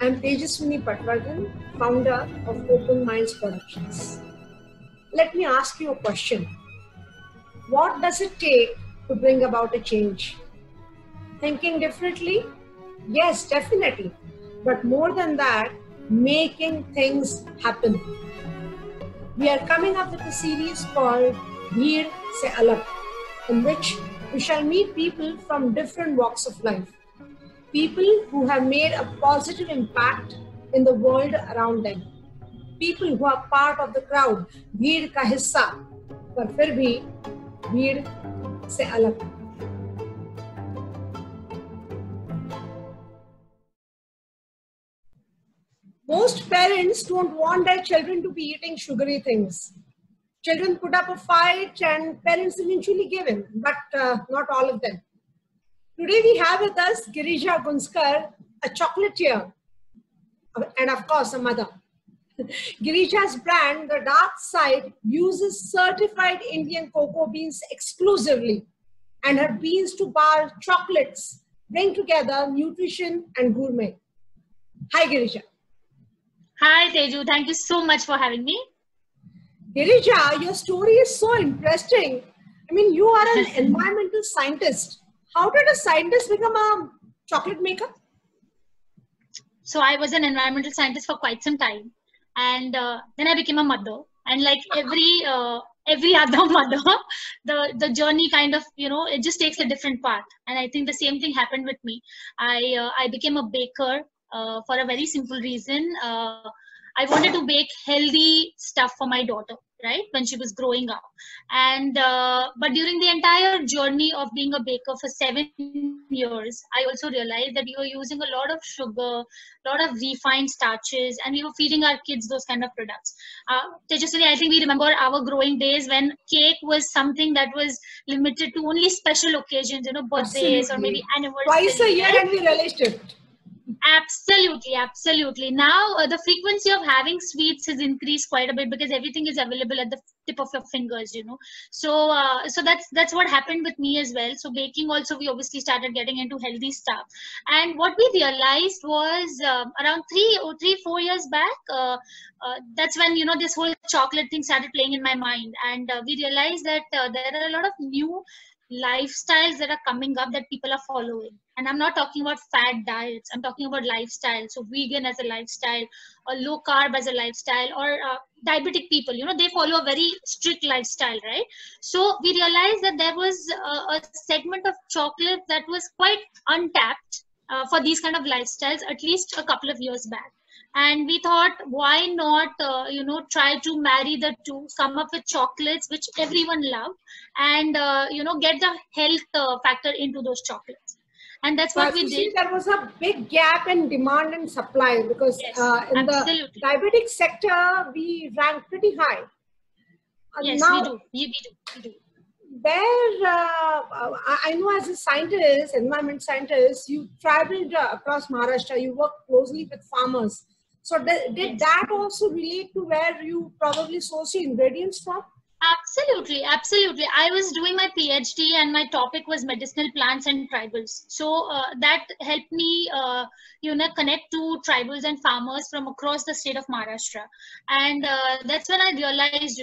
I'm Tejaswini Patwardhan, founder of Open Minds Productions. Let me ask you a question. What does it take to bring about a change? Thinking differently? Yes, definitely. But more than that, making things happen. We are coming up with a series called Bheed Se Alag, in which we shall meet people from different walks of life. People who have made a positive impact in the world around them. People who are part of the crowd, भीड़ का हिस्सा, पर फिर भी भीड़ से अलग. Most parents don't want their children to be eating sugary things. Children put up a fight and parents eventually give in, but not all of them. Today we have with us Girija Gunskar, a chocolatier, and of course a mother. Girija's brand, The Dark Side, uses certified Indian cocoa beans exclusively, and her beans to bar chocolates bring together nutrition and gourmet. Hi Girija. Hi Teju, thank you so much for having me. Girija, your story is so interesting. I mean, you are an environmental scientist. How did a scientist become a chocolate maker? So I was an environmental scientist for quite some time, and then I became a mother. And like every other mother, the journey kind of, it just takes a different path. And I think the same thing happened with me. I became a baker for a very simple reason. I wanted to bake healthy stuff for my daughter, right, when she was growing up. And but during the entire journey of being a baker for 7 years, I also realized that we were using a lot of sugar, a lot of refined starches, and we were feeding our kids those kind of products. Tejaswini, I think we remember our growing days when cake was something that was limited to only special occasions, birthdays. Absolutely. Or maybe anniversaries. Twice a year, right? And we relished it. Absolutely. Now the frequency of having sweets has increased quite a bit because everything is available at the tip of your fingers, So that's what happened with me as well. So baking also, we obviously started getting into healthy stuff. And what we realized was around 4 years back, that's when, this whole chocolate thing started playing in my mind. And we realized that there are a lot of new lifestyles that are coming up that people are following. And I'm not talking about fad diets, I'm talking about lifestyle. So vegan as a lifestyle, or low carb as a lifestyle, or diabetic people, they follow a very strict lifestyle, right? So we realized that there was a segment of chocolate that was quite untapped for these kind of lifestyles, at least a couple of years back. And we thought, why not, try to marry the two, come up with chocolates which everyone loved, and, get the health factor into those chocolates. And that's what we did. There was a big gap in demand and supply because yes, in the diabetic sector, we rank pretty high. Yes, now, we do. Where I know as a scientist, environment scientist, you traveled across Maharashtra, you worked closely with farmers. So did that also relate to where you probably source your ingredients from? Absolutely. I was doing my PhD and my topic was medicinal plants and tribals. So that helped me, connect to tribals and farmers from across the state of Maharashtra. And that's when I realized,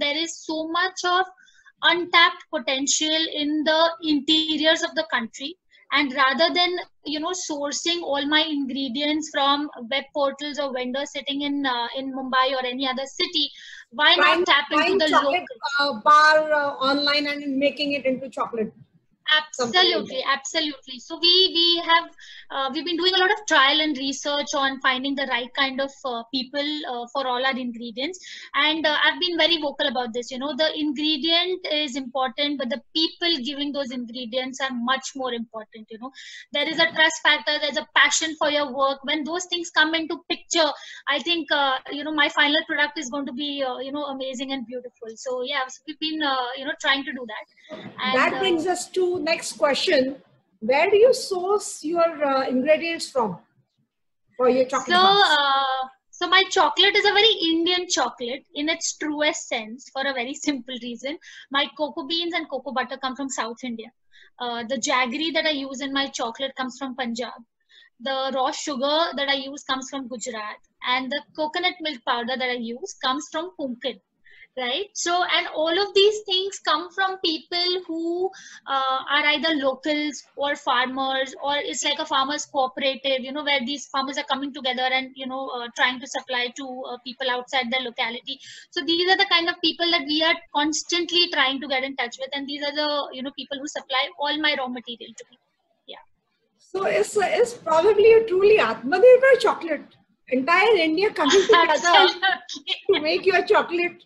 there is so much of untapped potential in the interiors of the country. And rather than, sourcing all my ingredients from web portals or vendors sitting in Mumbai or any other city, why not tap into the local bar online and making it into chocolate? Absolutely. So we've been doing a lot of trial and research on finding the right kind of people for all our ingredients, and I've been very vocal about this. The ingredient is important, but the people giving those ingredients are much more important. There is a trust factor, there's a passion for your work. When those things come into picture, I think my final product is going to be amazing and beautiful. So yeah, so we've been trying to do that. And that brings us to next question. Where do you source your ingredients from for your chocolate bars? So my chocolate is a very Indian chocolate in its truest sense, for a very simple reason. My cocoa beans and cocoa butter come from South India. The jaggery that I use in my chocolate comes from Punjab. The raw sugar that I use comes from Gujarat, and the coconut milk powder that I use comes from Konkan. Right. So, and all of these things come from people who are either locals or farmers, or it's like a farmers cooperative, where these farmers are coming together and, trying to supply to people outside their locality. So these are the kind of people that we are constantly trying to get in touch with. And these are the, people who supply all my raw material to me. Yeah. So it's probably a truly Atmanirbhar chocolate. Entire India coming together to make your chocolate.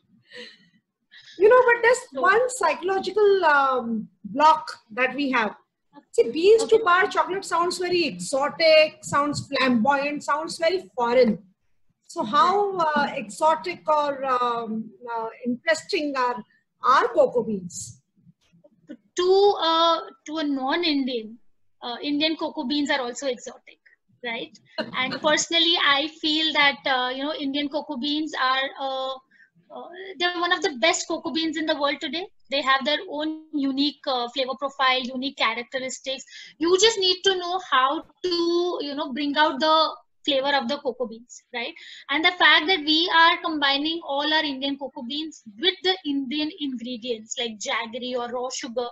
But there's one psychological block that we have. See, beans to bar chocolate sounds very exotic, sounds flamboyant, sounds very foreign. So how exotic or interesting are cocoa beans? To a non-Indian, Indian cocoa beans are also exotic, right? And personally, I feel that Indian cocoa beans are they're one of the best cocoa beans in the world today. They have their own unique flavor profile, unique characteristics. You just need to know how to, bring out the flavor of the cocoa beans, right? And the fact that we are combining all our Indian cocoa beans with the Indian ingredients like jaggery or raw sugar,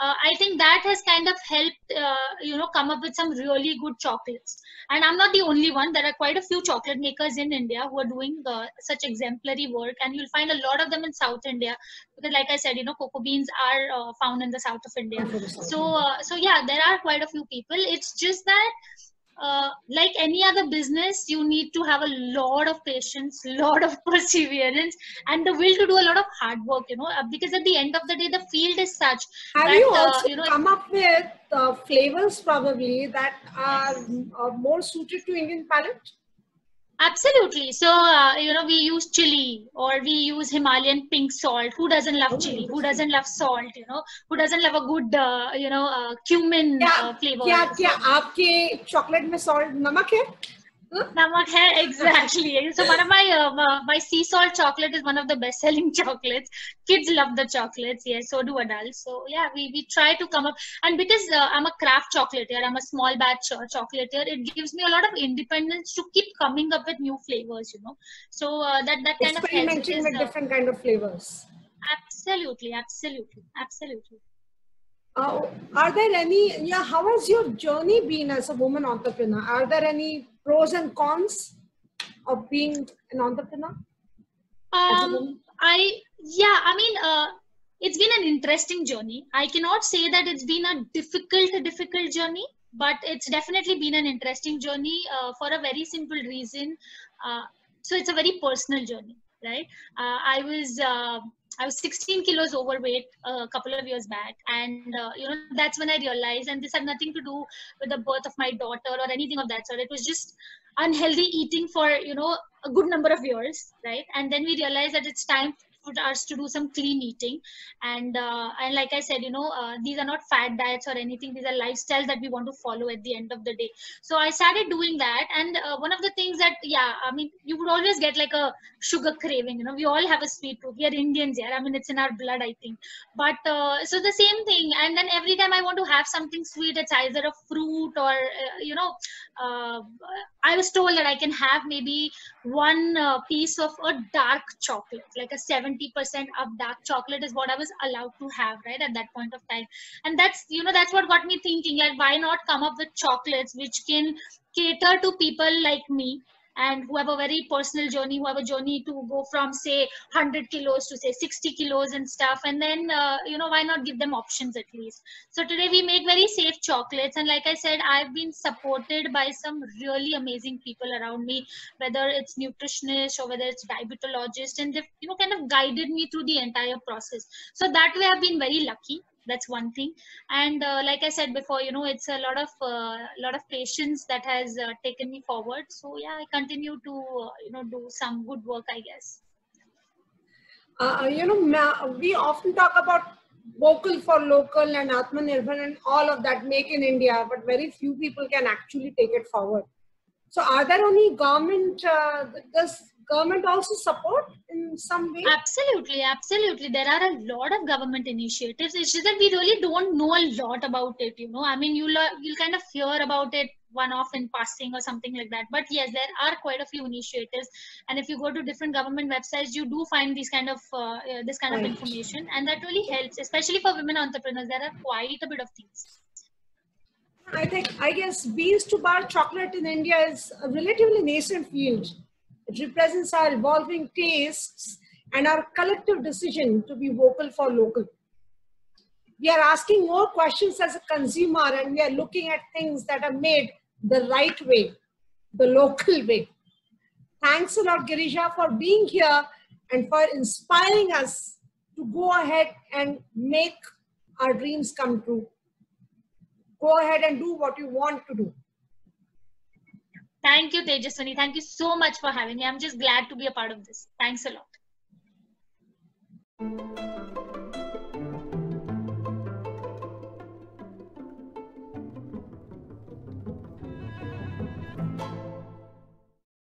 I think that has kind of helped, come up with some really good chocolates. And I'm not the only one. There are quite a few chocolate makers in India who are doing such exemplary work, and you'll find a lot of them in South India, because like I said, cocoa beans are found in the south of India. So yeah, there are quite a few people. It's just that like any other business, you need to have a lot of patience, lot of perseverance, and the will to do a lot of hard work, because at the end of the day, the field is such. Have you also come up with flavors probably that are more suited to Indian palate? Absolutely. So, we use chili, or we use Himalayan pink salt. Who doesn't love chili? Who doesn't love salt? Who doesn't love a good, cumin flavor? क्या आपके chocolate में salt नमक है? Namak hai, exactly. So one of my sea salt chocolate is one of the best selling chocolates. Kids love the chocolates, yes, so do adults. So yeah, we try to come up, and because I'm a craft chocolatier, I'm a small batch chocolatier, it gives me a lot of independence to keep coming up with new flavors, So that kind of helps. Experimenting with different kind of flavors. Absolutely. Are there any, how has your journey been as a woman entrepreneur? Are there any pros and cons of being an entrepreneur? It's been an interesting journey. I cannot say that it's been a difficult journey, but it's definitely been an interesting journey for a very simple reason. So it's a very personal journey, right? I was 16 kilos overweight a couple of years back, and that's when I realized, and this had nothing to do with the birth of my daughter or anything of that sort. It was just unhealthy eating for a good number of years, right? And then we realized that it's time for us to do some clean eating, and like I said, these are not fad diets or anything. These are lifestyles that we want to follow at the end of the day. So I started doing that, and one of the things that you would always get like a sugar craving. We all have a sweet tooth. We are Indians here. It's in our blood, I think. But so the same thing, and then every time I want to have something sweet, it's either a fruit or I was told that I can have maybe one piece of a dark chocolate, like a 70% of dark chocolate is what I was allowed to have, right, at that point of time. And that's what got me thinking, like, why not come up with chocolates which can cater to people like me, and who have a very personal journey, who have a journey to go from, say, 100 kilos to, say, 60 kilos and stuff. And then, why not give them options at least? So today we make very safe chocolates. And like I said, I've been supported by some really amazing people around me, whether it's nutritionists or whether it's diabetologists, and they've, kind of guided me through the entire process. So that way I've been very lucky. That's one thing. And like I said before, it's a lot of patience that has taken me forward. So yeah, I continue to do some good work, I guess. We often talk about vocal for local and Atmanirbhar and all of that, make in India, but very few people can actually take it forward. So are there any government, does government also support in some way? Absolutely, absolutely. There are a lot of government initiatives. It's just that we really don't know a lot about it. I mean, you'll kind of hear about it one off in passing or something like that. But yes, there are quite a few initiatives, and if you go to different government websites, you do find this kind of Right. information, and that really helps, especially for women entrepreneurs. There are quite a bit of things. I guess beans to bar chocolate in India is a relatively nascent field. It represents our evolving tastes and our collective decision to be vocal for local. We are asking more questions as a consumer, and we are looking at things that are made the right way, the local way. Thanks a lot, Girija, for being here and for inspiring us to go ahead and make our dreams come true. Go ahead and do what you want to do. Thank you, Tejaswini. Thank you so much for having me. I'm just glad to be a part of this. Thanks a lot.